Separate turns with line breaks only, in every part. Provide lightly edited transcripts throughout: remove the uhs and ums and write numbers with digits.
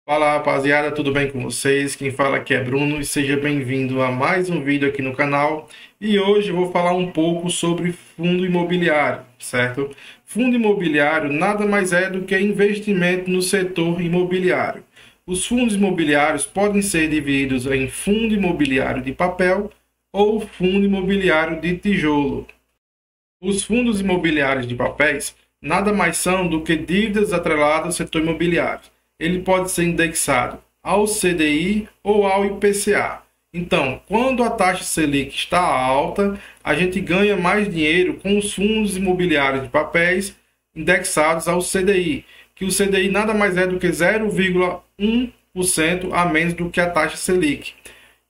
Fala rapaziada, tudo bem com vocês? Quem fala aqui é Bruno e seja bem-vindo a mais um vídeo aqui no canal. E hoje eu vou falar um pouco sobre fundo imobiliário, certo? Fundo imobiliário nada mais é do que investimento no setor imobiliário. Os fundos imobiliários podem ser divididos em fundo imobiliário de papel ou fundo imobiliário de tijolo. Os fundos imobiliários de papéis nada mais são do que dívidas atreladas ao setor imobiliário. Ele pode ser indexado ao CDI ou ao IPCA. Então, quando a taxa Selic está alta, a gente ganha mais dinheiro com os fundos imobiliários de papéis indexados ao CDI, que o CDI nada mais é do que 0,1% a menos do que a taxa Selic.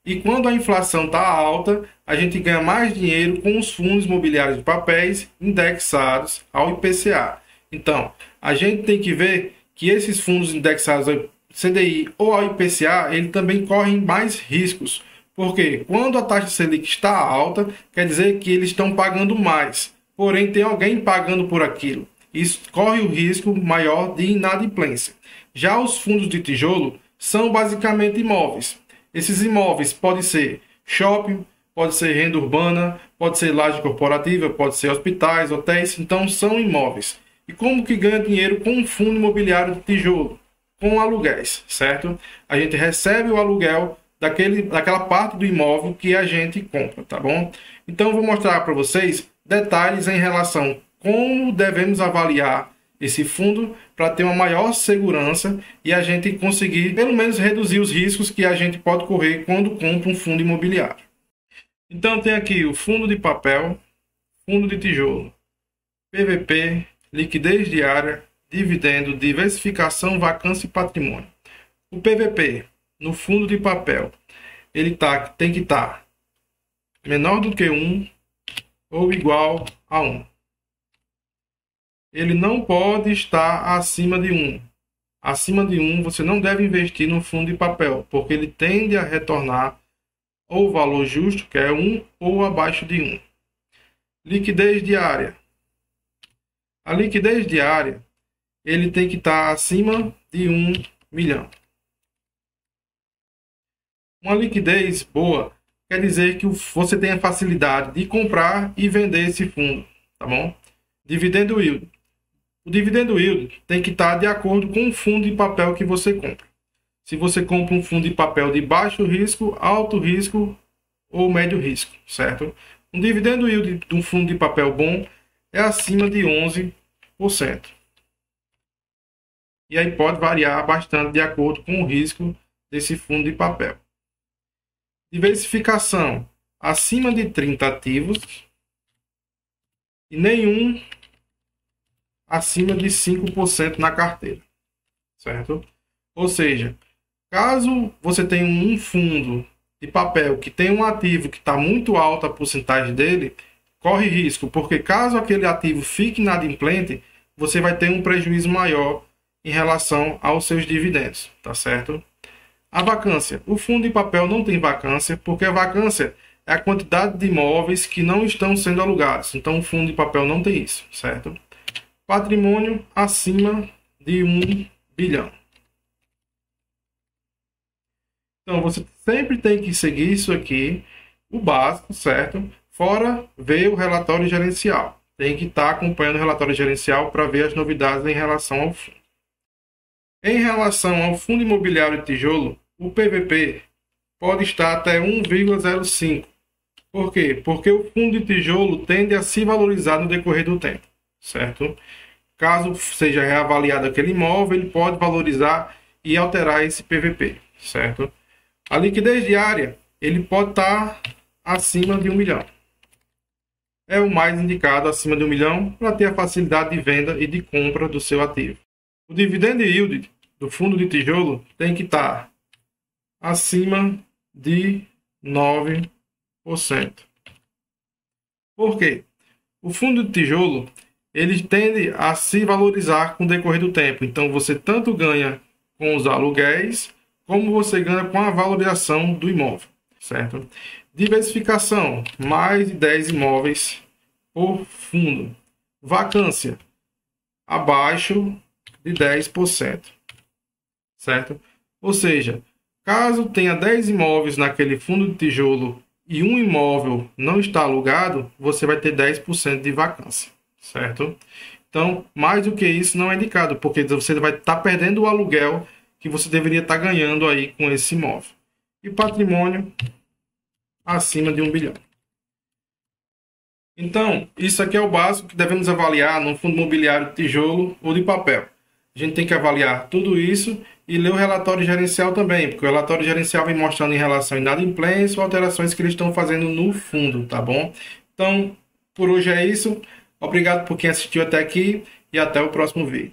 E quando a inflação está alta, a gente ganha mais dinheiro com os fundos imobiliários de papéis indexados ao IPCA. Então, a gente tem que ver que esses fundos indexados ao CDI ou ao IPCA, ele também correm mais riscos. Porque quando a taxa Selic está alta, quer dizer que eles estão pagando mais. Porém, tem alguém pagando por aquilo. Isso corre o risco maior de inadimplência. Já os fundos de tijolo são basicamente imóveis. Esses imóveis podem ser shopping, pode ser renda urbana, pode ser laje corporativa, pode ser hospitais, hotéis, então são imóveis. E como que ganha dinheiro com um fundo imobiliário de tijolo? Com aluguéis, certo? A gente recebe o aluguel daquela parte do imóvel que a gente compra, tá bom? Então eu vou mostrar para vocês detalhes em relação a como devemos avaliar esse fundo para ter uma maior segurança e a gente conseguir pelo menos reduzir os riscos que a gente pode correr quando compra um fundo imobiliário. Então tem aqui o fundo de papel, fundo de tijolo, PVP, liquidez diária, dividendo, diversificação, vacância e patrimônio. O PVP no fundo de papel, ele tem que estar menor do que 1 ou igual a 1. Ele não pode estar acima de 1. Acima de 1, você não deve investir no fundo de papel, porque ele tende a retornar ou o valor justo, que é 1, ou abaixo de 1. Liquidez diária. A liquidez diária, ele tem que estar acima de 1 milhão. Uma liquidez boa quer dizer que você tem a facilidade de comprar e vender esse fundo, tá bom? Dividendo yield. O dividendo yield tem que estar de acordo com o fundo de papel que você compra. Se você compra um fundo de papel de baixo risco, alto risco ou médio risco, certo? Um dividendo yield de um fundo de papel bom é acima de 11%. E aí pode variar bastante de acordo com o risco desse fundo de papel. Diversificação acima de 30 ativos e nenhum acima de 5% na carteira, certo? Ou seja, caso você tenha um fundo de papel que tem um ativo que está muito alta a porcentagem dele, corre risco, porque caso aquele ativo fique inadimplente, você vai ter um prejuízo maior em relação aos seus dividendos, tá certo? A vacância. O fundo de papel não tem vacância, porque a vacância é a quantidade de imóveis que não estão sendo alugados. Então, o fundo de papel não tem isso, certo? Patrimônio acima de 1 bilhão. Então, você sempre tem que seguir isso aqui, o básico, certo? Fora ver o relatório gerencial. Tem que estar acompanhando o relatório gerencial para ver as novidades em relação ao fundo. Em relação ao fundo imobiliário de tijolo, o PVP pode estar até 1,05. Por quê? Porque o fundo de tijolo tende a se valorizar no decorrer do tempo, certo? Caso seja reavaliado aquele imóvel, ele pode valorizar e alterar esse PVP, certo? A liquidez diária, ele pode estar acima de 1 milhão. É o mais indicado acima de 1 milhão para ter a facilidade de venda e de compra do seu ativo. O dividend yield do fundo de tijolo tem que estar acima de 9%. Por quê? O fundo de tijolo, ele tende a se valorizar com o decorrer do tempo. Então, você tanto ganha com os aluguéis, como você ganha com a valorização do imóvel, certo? Diversificação, mais de 10 imóveis por fundo. Vacância, abaixo de 10%, certo? Ou seja, caso tenha 10 imóveis naquele fundo de tijolo e um imóvel não está alugado, você vai ter 10% de vacância, certo? Então, mais do que isso não é indicado, porque você vai estar perdendo o aluguel que você deveria estar ganhando aí com esse imóvel. E patrimônio acima de 1 bilhão. Então, isso aqui é o básico que devemos avaliar no fundo imobiliário de tijolo ou de papel. A gente tem que avaliar tudo isso e ler o relatório gerencial também, porque o relatório gerencial vem mostrando em relação a inadimplência ou alterações que eles estão fazendo no fundo, tá bom? Então, por hoje é isso. Obrigado por quem assistiu até aqui e até o próximo vídeo.